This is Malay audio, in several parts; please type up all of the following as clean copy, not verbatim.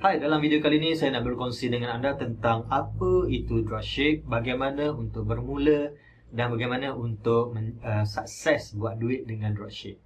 Hai, dalam video kali ini saya nak berkongsi dengan anda tentang apa itu dropship, bagaimana untuk bermula dan bagaimana untuk sukses buat duit dengan dropship.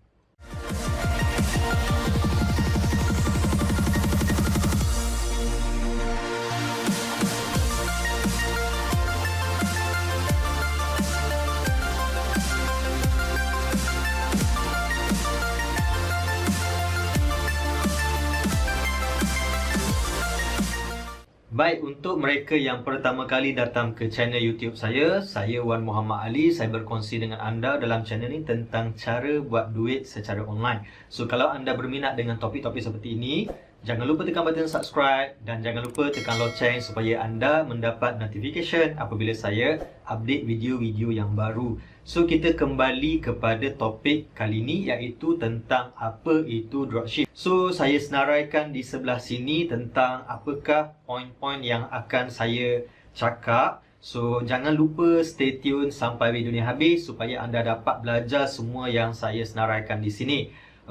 Baik, untuk mereka yang pertama kali datang ke channel YouTube saya Wan Muhammad Ali. Saya berkongsi dengan anda dalam channel ini tentang cara buat duit secara online. So, kalau anda berminat dengan topik-topik seperti ini, jangan lupa tekan button subscribe dan jangan lupa tekan loceng supaya anda mendapat notification apabila saya update video-video yang baru. So, kita kembali kepada topik kali ini, iaitu tentang apa itu dropship. So, saya senaraikan di sebelah sini tentang apakah poin-poin yang akan saya cakap. So, jangan lupa stay tune sampai video ni habis supaya anda dapat belajar semua yang saya senaraikan di sini.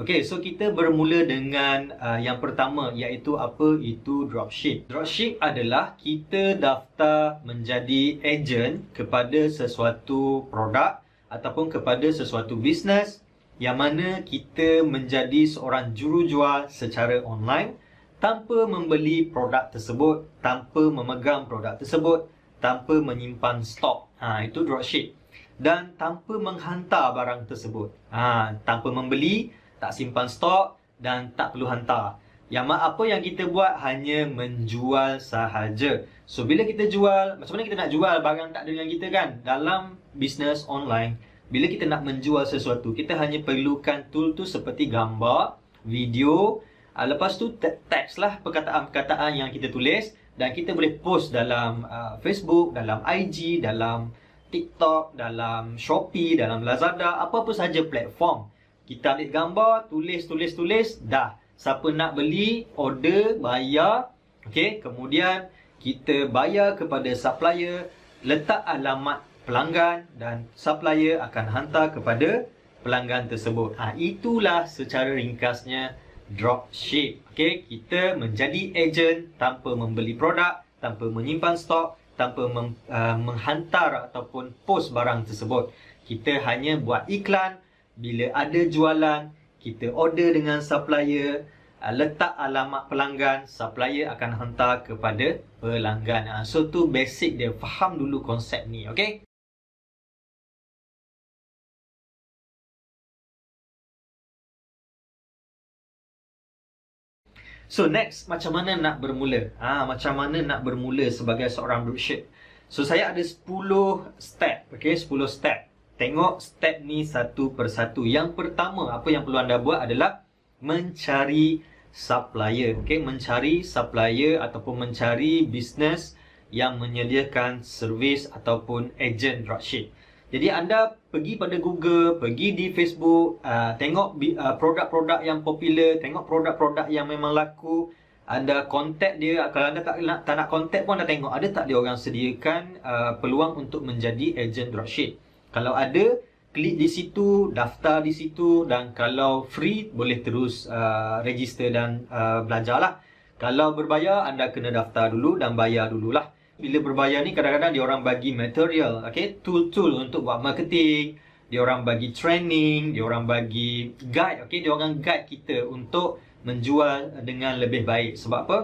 Okey, so kita bermula dengan yang pertama, iaitu apa itu dropship. Dropship adalah kita daftar menjadi ejen kepada sesuatu produk ataupun kepada sesuatu bisnes yang mana kita menjadi seorang jurujual secara online tanpa membeli produk tersebut, tanpa memegang produk tersebut, tanpa menyimpan stok. Itu dropship. Dan tanpa menghantar barang tersebut. Tanpa membeli, tak simpan stok dan tak perlu hantar. Apa yang kita buat hanya menjual sahaja. So, bila kita jual, macam mana kita nak jual barang tak ada dengan kita kan? Dalam bisnes online, bila kita nak menjual sesuatu, kita hanya perlukan tool tu seperti gambar, video, lepas tu teks lah perkataan-perkataan yang kita tulis dan kita boleh post dalam Facebook, dalam IG, dalam TikTok, dalam Shopee, dalam Lazada, apa-apa sahaja platform. Kita ambil gambar, tulis, dah. Siapa nak beli, order, bayar. Okey, kemudian kita bayar kepada supplier, letak alamat pelanggan dan supplier akan hantar kepada pelanggan tersebut. Itulah secara ringkasnya dropship. Okey, kita menjadi ejen tanpa membeli produk, tanpa menyimpan stok, tanpa menghantar ataupun post barang tersebut. Kita hanya buat iklan. Bila ada jualan, kita order dengan supplier, letak alamat pelanggan, supplier akan hantar kepada pelanggan. So, tu basic dia. Faham dulu konsep ni, okey? So, next, macam mana nak bermula? Macam mana nak bermula sebagai seorang dropship? So, saya ada 10 step, okey? 10 step. Tengok step ni satu persatu. Yang pertama, apa yang perlu anda buat adalah mencari supplier. Okey, mencari supplier ataupun mencari bisnes yang menyediakan servis ataupun ejen dropship. Jadi anda pergi pada Google, pergi di Facebook, tengok produk-produk yang popular, tengok produk-produk yang memang laku. Anda contact dia. Kalau anda tak nak contact pun anda tengok ada tak dia orang sediakan peluang untuk menjadi ejen dropship. Kalau ada, klik di situ, daftar di situ, dan kalau free boleh terus register dan belajarlah. Kalau berbayar, anda kena daftar dulu dan bayar dululah. Bila berbayar ni kadang-kadang dia orang bagi material, okey, tool-tool untuk buat marketing, dia orang bagi training, dia orang bagi guide, okey, dia orang guide kita untuk menjual dengan lebih baik. Sebab apa?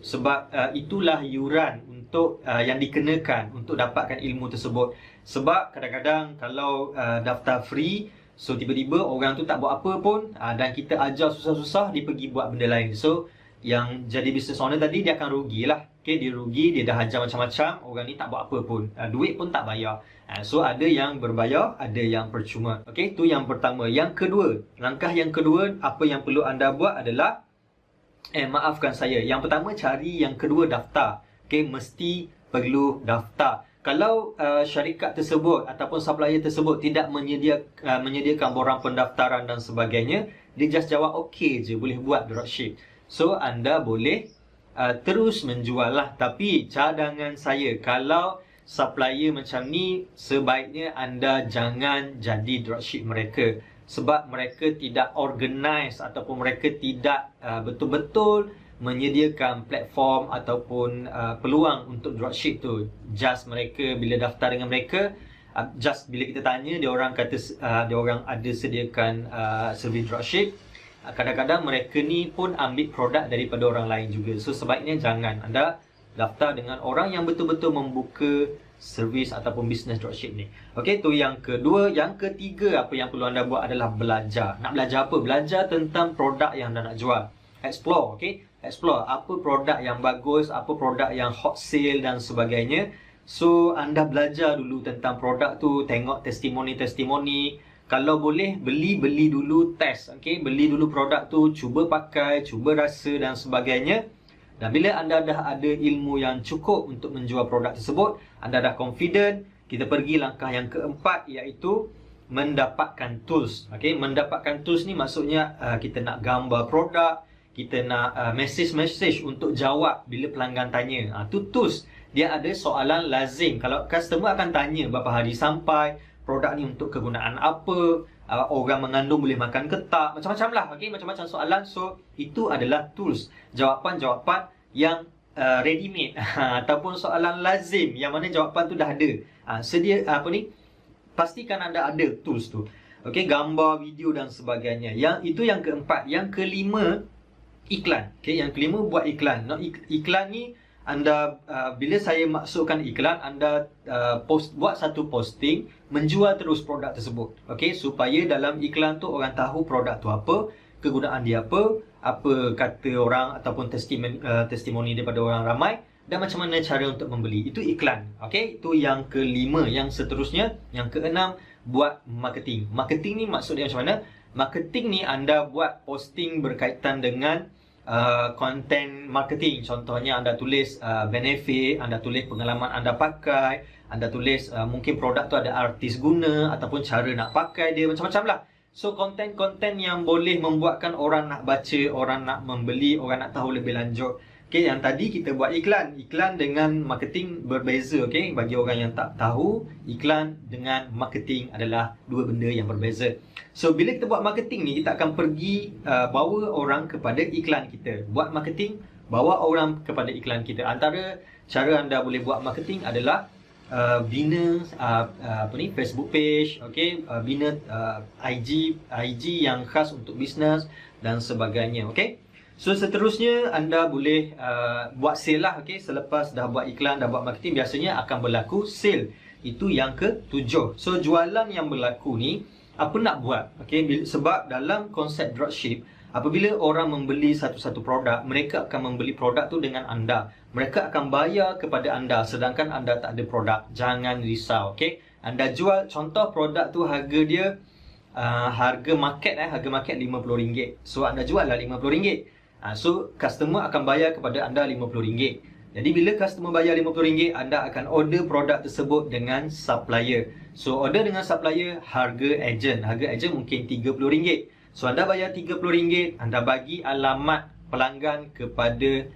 Sebab itulah yuran untuk yang dikenakan untuk dapatkan ilmu tersebut. Sebab kadang-kadang kalau daftar free, so tiba-tiba orang tu tak buat apa pun dan kita ajar susah-susah, dia pergi buat benda lain. So, yang jadi business owner tadi dia akan rugilah. Okay, dia rugi, dia dah ajar macam-macam, orang ni tak buat apa pun, duit pun tak bayar. So, ada yang berbayar, ada yang percuma. Okay, tu yang pertama. Yang kedua, langkah yang kedua, apa yang perlu anda buat adalah maafkan saya. Yang pertama, cari. Yang kedua, daftar. Okay, mesti perlu daftar. Kalau syarikat tersebut ataupun supplier tersebut tidak menyediakan borang pendaftaran dan sebagainya, dia just jawab okey je, boleh buat dropship. So, anda boleh terus menjual lah. Tapi cadangan saya, kalau supplier macam ni, sebaiknya anda jangan jadi dropship mereka. Sebab mereka tidak organize ataupun mereka tidak betul-betul menyediakan platform ataupun peluang untuk dropship tu. Just mereka bila daftar dengan mereka, just bila kita tanya, dia orang kata dia orang ada sediakan servis dropship. Kadang-kadang mereka ni pun ambil produk daripada orang lain juga. So sebaiknya jangan anda daftar dengan orang yang betul-betul membuka servis ataupun bisnes dropship ni. Okey, tu yang kedua. Yang ketiga, apa yang perlu anda buat adalah belajar. Nak belajar apa? Belajar tentang produk yang anda nak jual. Explore, okey? Explore apa produk yang bagus, apa produk yang hot sale dan sebagainya. So anda belajar dulu tentang produk tu, tengok testimoni-testimoni. Kalau boleh, beli dulu, test. Okay? Beli dulu produk tu, cuba pakai, cuba rasa dan sebagainya. Dan bila anda dah ada ilmu yang cukup untuk menjual produk tersebut, anda dah confident, kita pergi langkah yang keempat, iaitu mendapatkan tools. Okay? Mendapatkan tools ni maksudnya kita nak gambar produk, kita nak message untuk jawab bila pelanggan tanya. Tu tools. Dia ada soalan lazim. Kalau customer akan tanya berapa hari sampai, produk ni untuk kegunaan apa, orang mengandung boleh makan ke tak, macam-macam lah, okay? Macam-macam soalan. So itu adalah tools, jawapan-jawapan yang ready made ataupun soalan lazim yang mana jawapan tu dah ada. Pastikan anda ada tools tu, okay? Gambar, video dan sebagainya. Itu yang keempat. Yang kelima, iklan. Okay? Yang kelima, buat iklan. Iklan ni anda bila saya masukkan iklan, anda buat satu posting, menjual terus produk tersebut. Okey, supaya dalam iklan tu orang tahu produk tu apa, kegunaan dia apa kata orang ataupun testimoni daripada orang ramai, dan macam mana cara untuk membeli. Itu iklan. Okey, itu yang kelima. Yang seterusnya, yang keenam, buat marketing. Marketing ni maksud dia macam mana? Marketing ni anda buat posting berkaitan dengan content marketing. Contohnya anda tulis benefit, anda tulis pengalaman anda pakai, anda tulis mungkin produk tu ada artis guna ataupun cara nak pakai dia, macam-macam lah. So konten-konten yang boleh membuatkan orang nak baca, orang nak membeli, orang nak tahu lebih lanjut. Okay, yang tadi kita buat iklan. Iklan dengan marketing berbeza. Okay, bagi orang yang tak tahu, iklan dengan marketing adalah dua benda yang berbeza. So bila kita buat marketing ni, kita akan pergi bawa orang kepada iklan kita. Buat marketing, bawa orang kepada iklan kita. Antara cara anda boleh buat marketing adalah bina Facebook page, okay? Bina IG yang khas untuk bisnes dan sebagainya. Okay? So seterusnya anda boleh buat sale lah. Okay? Selepas dah buat iklan, dah buat marketing, biasanya akan berlaku sale. Itu yang ke-7. So jualan yang berlaku ni, apa nak buat? Okay? Sebab dalam konsep dropship, apabila orang membeli satu-satu produk, mereka akan membeli produk tu dengan anda. Mereka akan bayar kepada anda sedangkan anda tak ada produk. Jangan risau. Okay? Anda jual, contoh produk tu harga dia harga market RM50. So anda jual lah RM50. So customer akan bayar kepada anda RM50. Jadi bila customer bayar RM50, anda akan order produk tersebut dengan supplier. So order dengan supplier, harga ejen mungkin RM30. So anda bayar RM30, anda bagi alamat pelanggan kepada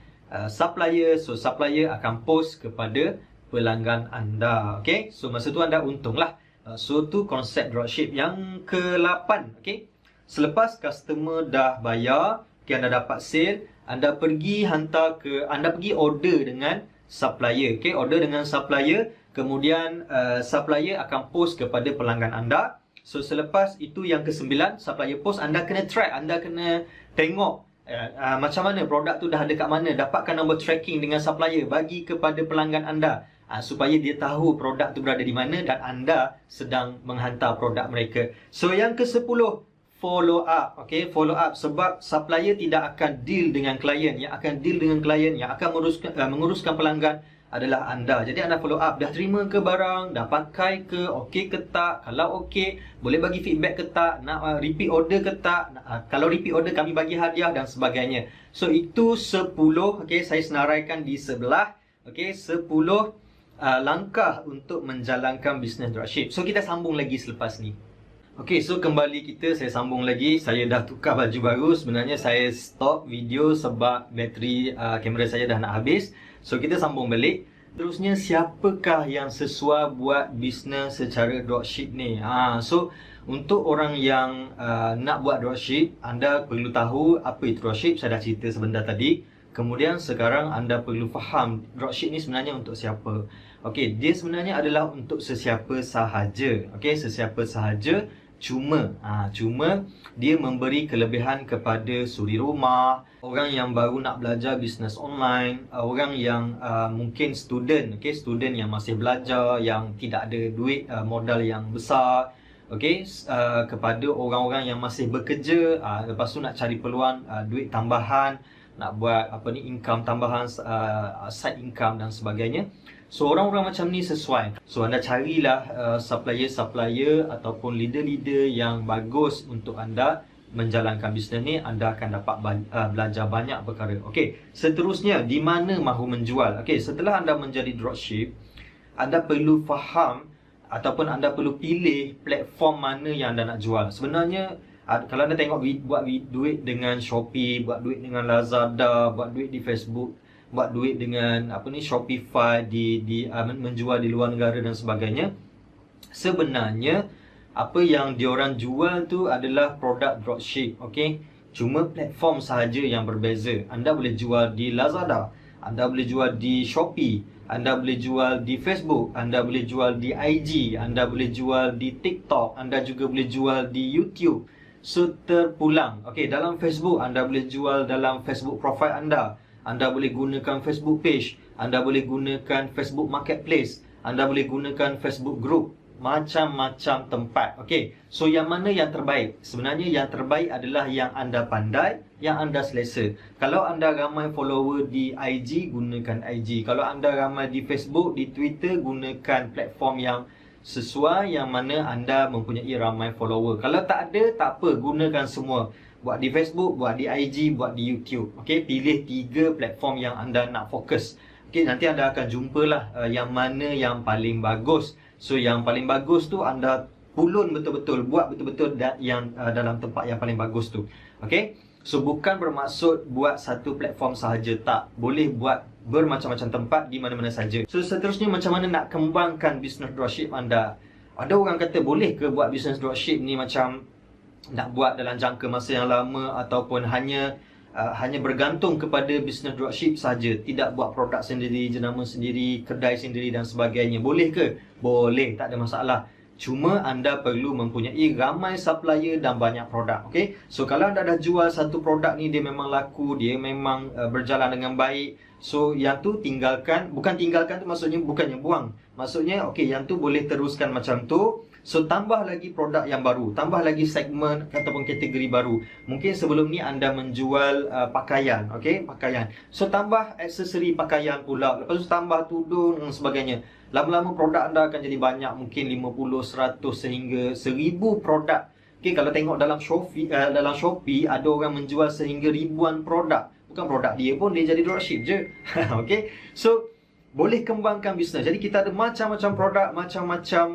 supplier. So supplier akan post kepada pelanggan anda. Okay, so masa tu anda untung lah. So tu konsep dropship. Yang ke-8, okay? Selepas customer dah bayar, okay, anda dapat sale, anda pergi order dengan supplier. Okay, order dengan supplier, kemudian supplier akan post kepada pelanggan anda. So selepas itu yang ke-9, supplier post, anda kena track, anda kena tengok macam mana produk tu dah ada kat mana. Dapatkan nombor tracking dengan supplier, bagi kepada pelanggan anda supaya dia tahu produk tu berada di mana dan anda sedang menghantar produk mereka. So yang ke-10, follow up. Okay, follow up. Sebab supplier tidak akan deal dengan klien. Yang akan deal dengan klien, yang akan menguruskan pelanggan adalah anda. Jadi anda follow up, dah terima ke barang, dah pakai ke, okey ke tak. Kalau okey, boleh bagi feedback ke tak, nak repeat order ke tak. Kalau repeat order, kami bagi hadiah dan sebagainya. So itu 10, okey, saya senaraikan di sebelah. Okey, 10 langkah untuk menjalankan bisnes dropship. So kita sambung lagi selepas ni. Okey, so kembali saya sambung lagi. Saya dah tukar baju baru. Sebenarnya saya stop video sebab bateri kamera saya dah nak habis. So kita sambung balik. Terusnya, siapakah yang sesuai buat bisnes secara dropship ni? So untuk orang yang nak buat dropship, anda perlu tahu apa itu dropship. Saya dah cerita sebentar tadi. Kemudian sekarang anda perlu faham dropship ni sebenarnya untuk siapa. Okey, dia sebenarnya adalah untuk sesiapa sahaja. Okey, sesiapa sahaja. Cuma dia memberi kelebihan kepada suri rumah, orang yang baru nak belajar bisnes online, orang yang mungkin student, okey, student yang masih belajar, yang tidak ada duit modal yang besar. Okey, kepada orang-orang yang masih bekerja, lepas tu nak cari peluang duit tambahan, nak buat income tambahan, side income dan sebagainya. So orang-orang macam ni sesuai. So anda carilah supplier-supplier ataupun leader-leader yang bagus untuk anda menjalankan bisnes ni. Anda akan dapat belajar banyak perkara. Okey, seterusnya di mana mahu menjual. Okey, setelah anda menjadi dropship, anda perlu faham ataupun anda perlu pilih platform mana yang anda nak jual. Sebenarnya kalau anda tengok buat duit dengan Shopee, buat duit dengan Lazada, buat duit di Facebook, buat duit dengan Shopify, menjual di luar negara dan sebagainya. Sebenarnya apa yang diorang jual tu adalah produk dropship, okey. Cuma platform sahaja yang berbeza. Anda boleh jual di Lazada, anda boleh jual di Shopee, anda boleh jual di Facebook, anda boleh jual di IG, anda boleh jual di TikTok, anda juga boleh jual di YouTube. So terpulang. Okey, dalam Facebook anda boleh jual dalam Facebook profile anda. Anda boleh gunakan Facebook page, anda boleh gunakan Facebook marketplace, anda boleh gunakan Facebook group, macam-macam tempat. Okey, so yang mana yang terbaik? Sebenarnya yang terbaik adalah yang anda pandai, yang anda selesa. Kalau anda ramai follower di IG, gunakan IG. Kalau anda ramai di Facebook, di Twitter, gunakan platform yang sesuai, yang mana anda mempunyai ramai follower. Kalau tak ada, tak apa, gunakan semua. Buat di Facebook, buat di IG, buat di YouTube. Okey, pilih 3 platform yang anda nak fokus. Okey, nanti anda akan jumpalah yang mana yang paling bagus. So yang paling bagus tu anda pulun betul-betul, buat betul-betul yang dalam tempat yang paling bagus tu. Okey, so bukan bermaksud buat satu platform sahaja, tak. Boleh buat bermacam-macam tempat di mana-mana saja. So seterusnya, macam mana nak kembangkan bisnes dropship anda? Ada orang kata, boleh ke buat bisnes dropship ni macam nak buat dalam jangka masa yang lama, ataupun hanya bergantung kepada bisnes dropship saja, tidak buat produk sendiri, jenama sendiri, kedai sendiri dan sebagainya. Boleh ke? Boleh, tak ada masalah. Cuma anda perlu mempunyai ramai supplier dan banyak produk. Okey, so kalau anda dah jual satu produk ni, dia memang laku, dia memang berjalan dengan baik, so yang tu tinggalkan. Bukan tinggalkan tu maksudnya bukannya buang. Maksudnya okey, yang tu boleh teruskan macam tu. So tambah lagi produk yang baru, tambah lagi segmen ataupun kategori baru. Mungkin sebelum ni anda menjual pakaian, okey, pakaian. So tambah aksesori pakaian pula, lepas tu tambah tudung dan sebagainya. Lama-lama produk anda akan jadi banyak, mungkin 50, 100 sehingga 1000 produk. Okey, kalau tengok dalam Shopee ada orang menjual sehingga ribuan produk. Bukan produk dia pun, dia jadi dropship je. Okey, so boleh kembangkan bisnes. Jadi kita ada macam-macam produk, macam-macam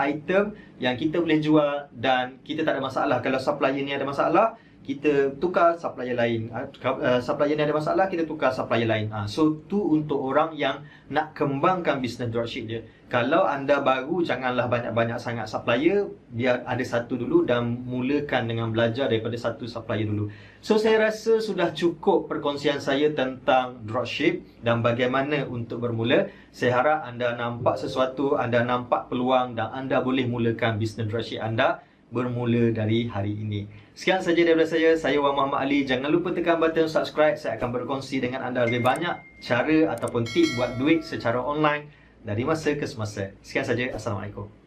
item yang kita boleh jual, dan kita tak ada masalah. Kalau supplier ni ada masalah, kita tukar supplier lain. Supplier ni ada masalah, kita tukar supplier lain. So tu untuk orang yang nak kembangkan bisnes dropship dia. Kalau anda baru, janganlah banyak-banyak sangat supplier. Biar ada satu dulu dan mulakan dengan belajar daripada satu supplier dulu. So saya rasa sudah cukup perkongsian saya tentang dropship dan bagaimana untuk bermula. Saya harap anda nampak sesuatu, anda nampak peluang, dan anda boleh mulakan bisnes dropship anda bermula dari hari ini. Sekian saja daripada saya Wan Muhammad Ali. Jangan lupa tekan button subscribe. Saya akan berkongsi dengan anda lebih banyak cara ataupun tip buat duit secara online dari masa ke semasa. Sekian saja. Assalamualaikum.